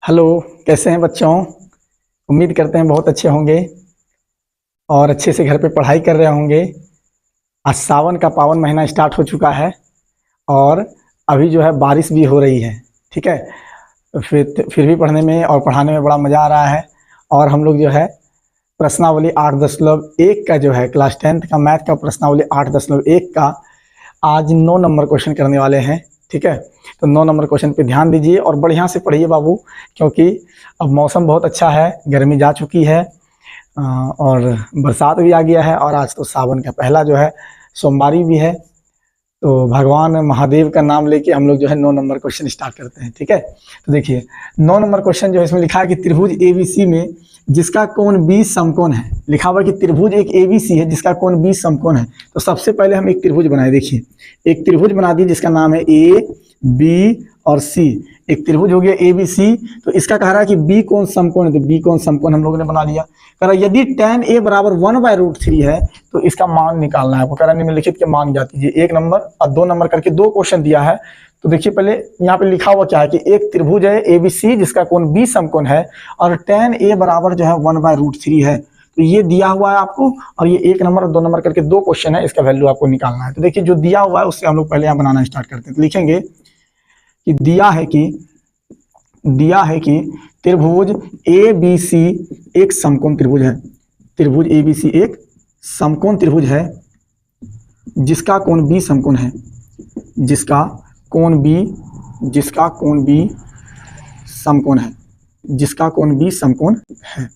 Hello, कैसे हैं बच्चों। उम्मीद करते हैं बहुत अच्छे होंगे और अच्छे से घर पे पढ़ाई कर रहे होंगे। आज सावन का पावन महीना स्टार्ट हो चुका है और अभी जो है बारिश भी हो रही है। ठीक है, तो फिर भी पढ़ने में और पढ़ाने में बड़ा मज़ा आ रहा है। और हम लोग जो है प्रश्नावली 8.1 का जो है क्लास 10th का मैथ का प्रश्नावली 8.1 का आज 9 नंबर क्वेश्चन करने वाले हैं। ठीक है, तो 9 नंबर क्वेश्चन पे ध्यान दीजिए और बढ़िया से पढ़िए बाबू, क्योंकि अब मौसम बहुत अच्छा है, गर्मी जा चुकी है और बरसात भी आ गया है और आज तो सावन का पहला जो है सोमवारी भी है। तो भगवान महादेव का नाम लेके हम लोग जो है 9 नंबर क्वेश्चन स्टार्ट करते हैं। ठीक है, तो देखिए 9 नंबर क्वेश्चन जो है इसमें लिखा है कि त्रिभुज ABC में जिसका कोण 20 समकोण है। लिखा हुआ है कि त्रिभुज एक ABC है जिसका कोण 20 समकोण है। तो सबसे पहले हम एक त्रिभुज बनाए। देखिए एक त्रिभुज बना दिए जिसका नाम है AB और C। एक त्रिभुज हो गया ABC, तो इसका कह रहा है कि B कोण समकोण है, तो B कोण समकोण हम लोगों ने बना लिया। कह रहा है यदि tan A बराबर 1/√3 है तो इसका मान निकालना है। वो कह रहा है निम्नलिखित के मान ज्ञात कीजिए। 1 नंबर और 2 नंबर करके 2 क्वेश्चन दिया है। तो देखिए पहले यहाँ पे लिखा हुआ क्या है कि एक त्रिभुज है ABC जिसका कोण 20 समकोण है और tan A बराबर जो है 1/√3 है। तो ये दिया हुआ है आपको और ये 1 नंबर और 2 नंबर करके 2 क्वेश्चन है, इसका वैल्यू आपको निकालना है। तो देखिए जो दिया हुआ है उससे हम लोग पहले यहाँ बनाना स्टार्ट करते हैं। तो लिखेंगे कि दिया है कि त्रिभुज ABC एक समकोण त्रिभुज है। त्रिभुज ABC एक समकोण त्रिभुज है जिसका कोण B समकोण है। जिसका कोण B समकोण है। जिसका कोण B समकोण है।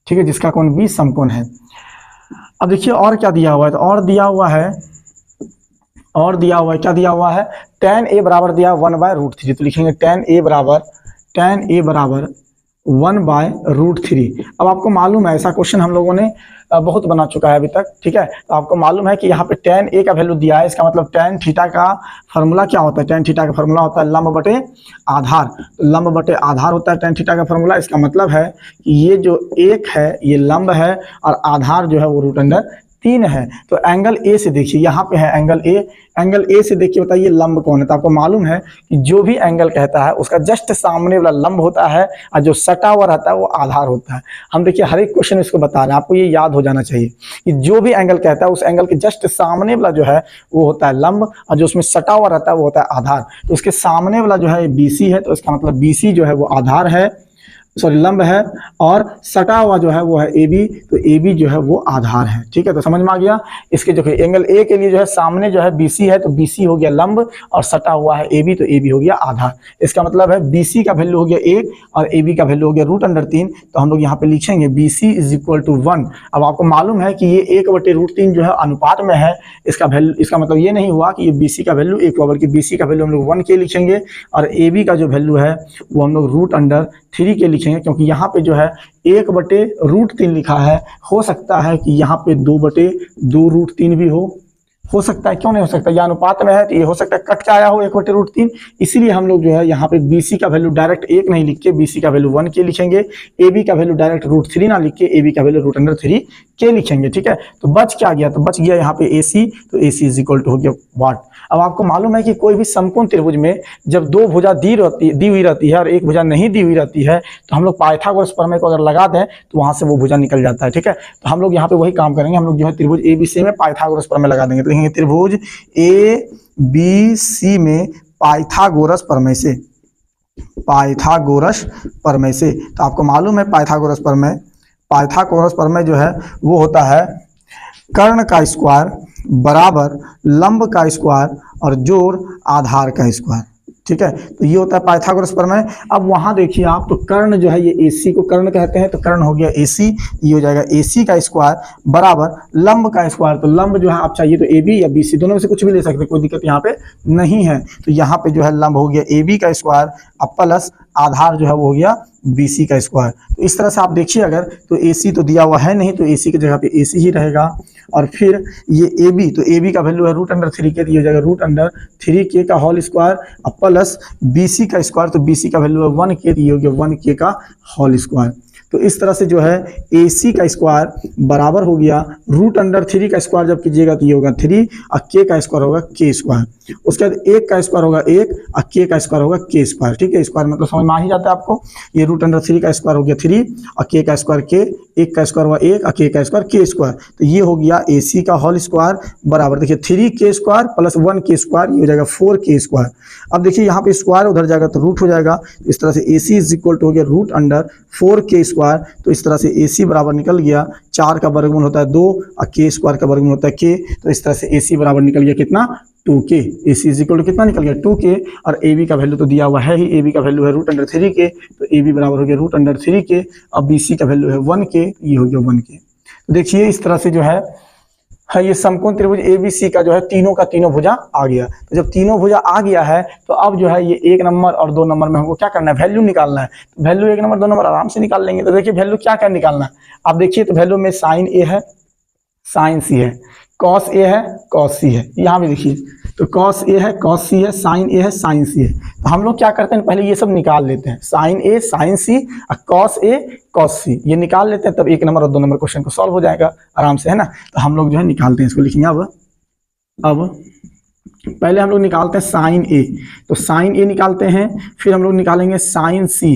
ठीक है, जिसका कोण B समकोण है। अब देखिए और क्या दिया हुआ है, तो और दिया हुआ है क्या दिया हुआ है, tan A बराबर दिया 1/√3। तो लिखेंगे tan A बराबर 1/√3। अब आपको मालूम है ऐसा क्वेश्चन हम लोगों ने बहुत बना चुका है अभी तक। ठीक है, तो आपको मालूम है कि यहाँ पे tan A का वैल्यू दिया है। इसका मतलब tan थीटा का फॉर्मूला क्या होता है। tan थीटा का फॉर्मूला होता है लंब बटे आधार। तो लंब बटे आधार होता है tan थीटा का फॉर्मूला। इसका मतलब है कि ये जो 1 है ये लंब है और आधार जो है वो √3 है। तो एंगल A से देखिए, यहाँ पे है एंगल A से देखिए बताइए लंब कौन है। तो आपको मालूम है कि जो भी एंगल कहता है उसका जस्ट सामने वाला लंब होता है और जो सटा हुआ रहता है वो आधार होता है। हम देखिए हर एक क्वेश्चन इसको बता रहे हैं, आपको ये याद हो जाना चाहिए कि जो भी एंगल कहता है उस एंगल के जस्ट सामने वाला जो है वो होता है लंब और जो उसमें सटा हुआ रहता है वो होता है आधार। तो उसके सामने वाला जो है BC है, तो इसका मतलब BC जो है वो आधार है, सॉरी लंब है, और सटा हुआ जो है वो है AB, तो AB जो है वो आधार है। ठीक है, तो समझ में आ गया। इसके जो एंगल A के लिए जो है सामने जो है BC है, तो BC हो गया लंब और सटा हुआ है AB, तो AB हो गया आधार। इसका मतलब है BC का वैल्यू हो गया 1 और AB का वैल्यू हो गया √3। तो हम लोग यहाँ पे लिखेंगे BC = 1। अब आपको मालूम है कि ये 1/√3 जो है अनुपात में है। इसका वैल्यू, इसका मतलब ये नहीं हुआ कि ये BC का वैल्यू 1 हुआ, बल्कि BC का वैल्यू हम लोग 1 के लिखेंगे और AB का जो वैल्यू है वो हम लोग √3 के लिखेंगे, क्योंकि यहाँ पे जो है 1/√3 लिखा है। हो सकता है कि यहाँ पे 2/2√3 भी हो सकता है, क्यों नहीं हो सकता। यह अनुपात में है तो ये हो सकता है कट के आया हो 1/√3। इसीलिए हम लोग जो है यहाँ पे BC का वैल्यू डायरेक्ट 1 नहीं लिख के BC का वैल्यू 1 के लिखेंगे। AB का वैल्यू डायरेक्ट √3 ना लिख के AB का वैल्यू √3 के लिखेंगे। ठीक है, तो बच क्या गया, तो बच गया यहाँ पे AC, तो AC = हो गया वाट। अब आपको मालूम है कि कोई भी समकोण त्रिभुज में जब 2 भुजा दी हुई रहती है और एक भुजा नहीं दी हुई रहती है तो हम लोग पाइथागोरस प्रमेय को अगर लगा दें तो वहां से वो भुजा निकल जाता है। ठीक है, तो हम लोग यहाँ पे वही काम करेंगे। हम लोग जो है त्रिभुज ABC में पाइथागोरस प्रमेय लगा देंगे। तो लिखेंगे त्रिभुज ABC में पाइथागोरस प्रमेय से। तो आपको मालूम है पाइथागोरस प्रमेय जो है वो होता है कर्ण का स्क्वायर बराबर लंब का स्क्वायर और जोड़ आधार का स्क्वायर। ठीक है, तो ये होता है पाइथागोरस प्रमेय। अब वहां देखिए आप, तो कर्ण जो है ये AC को कर्ण कहते हैं, तो कर्ण हो गया AC। ये हो जाएगा AC का स्क्वायर बराबर लंब का स्क्वायर। तो लंब जो है आप चाहिए तो AB या BC दोनों में से कुछ भी ले सकते हैं, कोई दिक्कत यहाँ पे नहीं है। तो यहाँ पे जो है लंब हो गया AB का स्क्वायर और प्लस आधार जो है वो हो गया BC का स्क्वायर। तो इस तरह से आप देखिए, अगर तो AC तो दिया हुआ है नहीं, तो AC की जगह पे AC ही रहेगा। और फिर ये AB, तो AB का वैल्यू है √3 के, हो जाएगा √3 का होल स्क्वायर और प्लस BC का स्क्वायर, तो BC का वैल्यू है 1 के, ये हो गया 1 का होल स्क्वायर। तो इस तरह से जो है AC का स्क्वायर बराबर हो गया √3 का स्क्वायर जब कीजिएगा तो ये होगा 3 और K का स्क्वायर होगा K स्क्वायर। उसके बाद 1 का स्क्वायर होगा 1 और K का स्क्वायर होगा K स्क्वायर। ठीक है, स्क्वायर मतलब समझ में आ ही जाता है आपको। ये √3 का स्क्वायर हो गया 3 और K का स्क्वायर K, 1 का स्क्वायर हुआ 1 और K का स्क्वायर K स्क्वायर। तो ये हो गया AC का होल स्क्वायर बराबर देखिए 3K square plus 1K square, ये हो जाएगा 4K स्क्वायर। अब देखिए यहाँ पे स्क्वायर उधर जाएगा तो रूट हो जाएगा। इस तरह से AC इज इक्वल टू हो गया √4K स्क्वायर। तो इस तरह से AC बराबर निकल गया 4 का वर्गमूल होता है 2 और K स्क्वायर का वर्गमूल होता है K। तो इस तरह से AC बराबर निकल गया कितना 2K। AC is equal to कितना निकल गया 2K और AB का वैल्यू तो दिया हुआ है ही, AB का वैल्यू है √3K, तो AB बराबर हो गया √3K। अब BC का वैल्यू है 1K, ये हो गया 1K। तो देखिए इस तरह से जो है ये समकोण त्रिभुज ABC का जो है तीनों का तीनों भुजा आ गया। तो जब तीनों भुजा आ गया है तो अब जो है ये 1 नंबर और 2 नंबर में हमको क्या करना है, वैल्यू निकालना है। तो वैल्यू 1 नंबर 2 नंबर आराम से निकाल लेंगे। तो देखिए वैल्यू क्या क्या निकालना है, आप देखिए तो वैल्यू में साइन A है, साइन C है, कॉस A है, कॉस C है। यहाँ भी देखिए तो कॉस A है, कॉस C है, साइन A है, साइन C है। तो हम लोग क्या करते हैं पहले ये सब निकाल लेते हैं, साइन A साइन C और कॉस A कॉस C, ये निकाल लेते हैं, तब 1 नंबर और 2 नंबर क्वेश्चन को सॉल्व हो जाएगा आराम से, है ना। तो हम लोग जो है निकालते हैं, इसको लिखेंगे। अब पहले हम लोग निकालते हैं साइन A, तो साइन A निकालते हैं, फिर हम लोग निकालेंगे साइन C,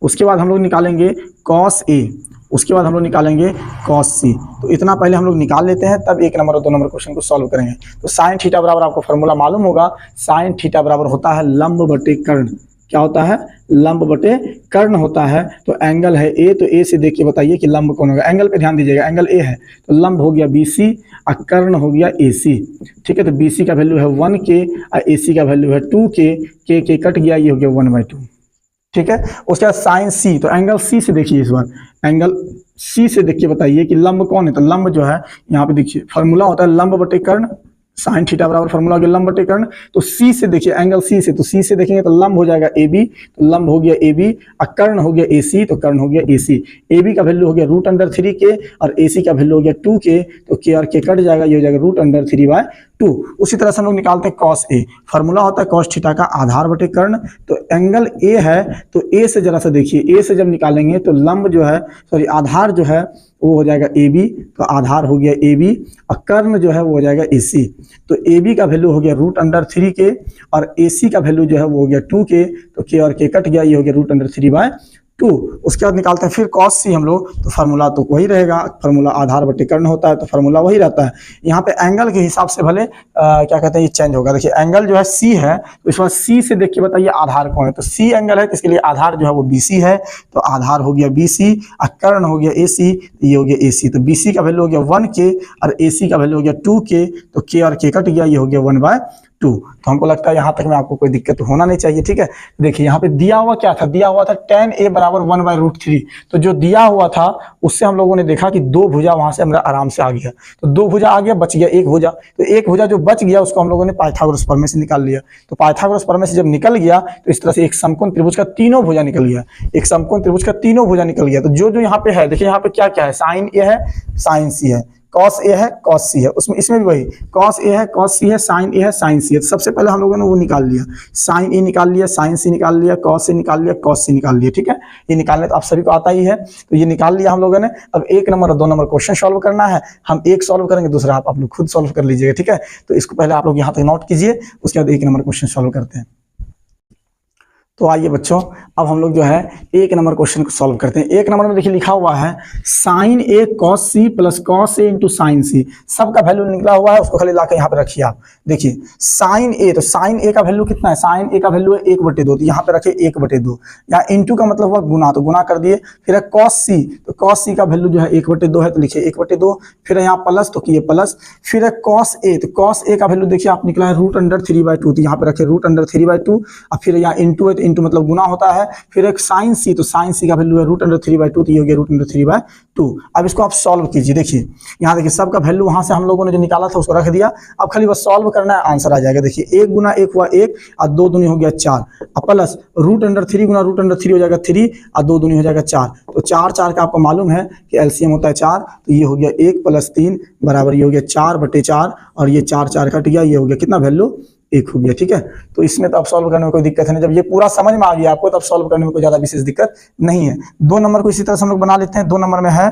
उसके बाद हम लोग निकालेंगे कॉस A, उसके बाद हम लोग निकालेंगे कॉस C। तो इतना पहले हम लोग निकाल लेते हैं, तब 1 नंबर और 2 नंबर क्वेश्चन को सॉल्व करेंगे। तो साइन थीटा बराबर आपको फॉर्मूला मालूम होगा, साइन थीटा बराबर होता है लंब बटे कर्ण। क्या होता है, लंब बटे कर्ण होता है। तो एंगल है A, तो A से देखिए बताइए कि लंब कौन होगा। एंगल पे ध्यान दीजिएगा, एंगल A है तो लंब हो गया BC और कर्ण हो गया AC। ठीक है, तो BC का वैल्यू है 1K और AC का वैल्यू है 2K, K कट गया, ये हो गया 1/2। ठीक है, उसके बाद साइन C, तो एंगल C से देखिए, इस बार एंगल C से देखिए बताइए कि लंब कौन है। तो लंब जो है यहाँ पे देखिए फॉर्मूला होता है लंब बटे कर्ण, साइन थीटा बराबर फॉर्मूला हो गया लंब बटे कर्ण। तो C से देखिए, एंगल C से, तो C से देखेंगे तो लंब हो जाएगा AB, तो लंब हो गया AB और कर्ण हो गया AC, तो कर्ण हो गया AC। AB का वैल्यू हो गया √3K और AC का वैल्यू हो गया 2K, तो K और K कट जाएगा, ये हो जाएगा √3/2। उसी तरह से हम लोग निकालते हैं कॉस A, फॉर्मूला होता है कॉस थीटा का आधार बटे कर्ण। तो एंगल A है तो A से जरा सा देखिए, A से जब निकालेंगे तो लंब जो है, सॉरी आधार जो है वो हो जाएगा AB, तो आधार हो गया AB और कर्ण जो है वो हो जाएगा AC। तो AB का वैल्यू हो गया √3K और AC का वैल्यू जो है वो हो गया 2K, तो K और K कट गया, ये हो गया √3/2। उसके बाद निकालते हैं फिर कॉस C हम लोग, तो फार्मूला तो वही रहेगा, फार्मूला आधार बटे कर्ण होता है तो फार्मूला वही रहता है। यहाँ पे एंगल के हिसाब से भले क्या कहते हैं ये चेंज होगा। देखिए एंगल जो है C है, तो इस बार C से देखिए बताइए आधार कौन है। तो C एंगल है तो इसके लिए आधार जो है वो BC है, तो आधार हो गया BC और कर्ण हो गया AC, ये हो गया AC। तो BC का वैल्यू हो गया 1K और AC का वैल्यू हो गया 2K, तो K और K कट गया, ये हो गया 1/2। तो हमको लगता है यहाँ तक में आपको कोई दिक्कत होना नहीं चाहिए। ठीक है, देखिए यहाँ पे दिया हुआ क्या था, दिया हुआ था tan A बराबर 1/√3। तो जो दिया हुआ था उससे हम लोगों ने देखा कि 2 भुजा वहां से हमारा आराम से आ गया, तो 2 भुजा आ गया, बच गया 1 भुजा। तो 1 भुजा जो बच गया उसको हम लोगों ने पाइथागोरस प्रमेय से निकाल लिया। तो पाइथागोरस प्रमेय से जब निकल गया तो इस तरह से एक समकोण त्रिभुज का तीनों भुजा निकल गया, एक समकोण त्रिभुज का तीनों भुजा निकल गया। तो जो जो यहाँ पे है देखिए, यहाँ पे क्या क्या है, साइन A है, साइन C है, कॉस A है, कॉस C है, उसमें इसमें भी वही कॉस A है, कॉस C है, साइन A है, साइन C है। तो सबसे पहले हम लोगों ने वो निकाल लिया, साइन A निकाल लिया, साइन C निकाल लिया, कॉस A निकाल लिया, कॉस C निकाल लिया। ठीक है, ये निकालने तो आप सभी को आता ही है, तो ये निकाल लिया हम लोगों ने। अब 1 नंबर और 2 नंबर क्वेश्चन सॉल्व करना है, हम एक सॉल्व करेंगे, दूसरा आप लोग खुद सॉल्व कर लीजिएगा। ठीक है, तो इसको पहले आप लोग यहाँ तक नोट कीजिए, उसके बाद 1 नंबर क्वेश्चन सॉल्व करते हैं। तो आइए बच्चों, अब हम लोग जो है 1 नंबर क्वेश्चन को सॉल्व करते हैं। 1 नंबर में देखिए लिखा हुआ है sine A cos C plus cos A into sine C। सबका वैल्यू निकला हुआ है, उसको खाली लाकर यहाँ पे रखिए। आप देखिए साइन A, तो साइन A का वैल्यू कितना है, साइन A का वैल्यू है 1/2, तो यहाँ पे रखे 1/2। यहाँ इंटू का मतलब हुआ गुना, तो गुना कर दिए। फिर है cos C, तो cos C का वैल्यू जो है 1/2 है, तो लिखिए 1/2। फिर यहाँ प्लस, तो किए प्लस। फिर है cos A, तो cos A का वैल्यू देखिए आप निकला है √3/2, तो यहाँ पे रखे √3/2 और फिर यहाँ इंटू है, तो इंटू मतलब गुना होता है। फिर एक साइन C, तो साइन C का वैल्यू है √3/2, तो ये हो गया √3/2। अब इसको आप सॉल्व कीजिए। देखिए यहाँ देखिए सबका वैल्यू वहां से हम लोगों ने जो निकाला था उसको रख दिया, अब खाली बस सॉल्व करना है, आंसर आ जाएगा। देखिए 1 गुना 1 हुआ 1 और 2 दूनी हो गया 4 और प्लस √3 गुना √3 हो जाएगा 3 और 2 दूनी हो जाएगा 4। तो 4 का आपको मालूम है कि एलसीएम होता है 4, तो ये हो गया 1 + 3 बराबर ये हो गया 4/4 और ये 4 कट गया, ये हो गया कितना वैल्यू 1 हो गया, ठीक है। तो इसमें तो अब सॉल्व करने में कोई दिक्कत है नहीं, जब ये पूरा समझ में आ गया आपको तब सॉल्व करने में कोई ज्यादा विशेष दिक्कत नहीं है। 2 नंबर को इसी तरह से हम लोग बना लेते हैं। 2 नंबर में है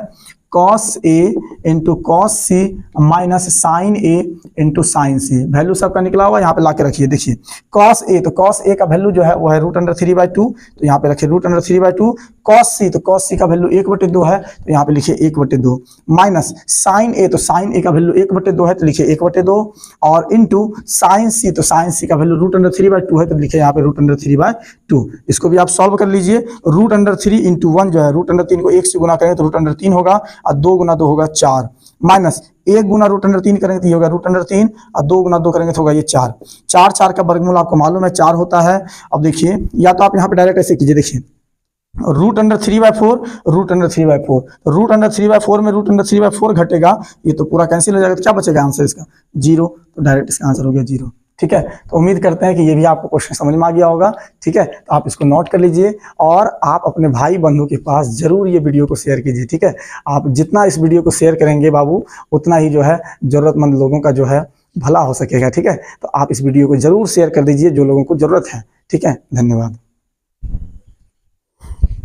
cos A into cos C minus sine A into sine C. Value सबका निकला हुआ यहाँ पे ला के रखिए। देखिए cos A, तो cos A का वैल्यू जो है वो है √3/2, तो यहाँ पे रखिए √3/2। cos C, तो cos C का वैल्यू 1/2 है, तो यहाँ पे लिखिए 1/2 माइनस साइन A, तो साइन A का वैल्यू 1/2 है, तो लिखिए 1/2 और इंटू साइन C, तो साइन C का वैल्यू √3/2 है, तो लिखिए यहाँ पे √3/2। इसको भी आप सॉल्व कर लीजिए। √3 इंटू 1 जो है √3 को 1 से गुना करेंगे तो √3 होगा और 2 गुना 2 होगा 4 माइनस 1 गुना √3 करेंगे तो ये होगा √3 और 2 गुना 2 करेंगे तो होगा ये 4। 4 का वर्गमूल आपको मालूम है 4 होता है। अब देखिए या तो आप यहाँ पे डायरेक्ट ऐसे कीजिए, देखिए √3/4 √3/4, √3/4 में √3/4 घटेगा, ये तो पूरा कैंसिल हो जाएगा, तो क्या बचेगा आंसर इसका 0, तो डायरेक्ट इसका आंसर हो गया 0। ठीक है, तो उम्मीद करते हैं कि ये भी आपको क्वेश्चन समझ में आ गया होगा। ठीक है, तो आप इसको नोट कर लीजिए और आप अपने भाई बंधु के पास जरूर ये वीडियो को शेयर कीजिए। ठीक है, आप जितना इस वीडियो को शेयर करेंगे बाबू उतना ही जो है जरूरतमंद लोगों का जो है भला हो सकेगा। ठीक है, तो आप इस वीडियो को जरूर शेयर कर दीजिए जो लोगों को जरूरत है। ठीक है, धन्यवाद।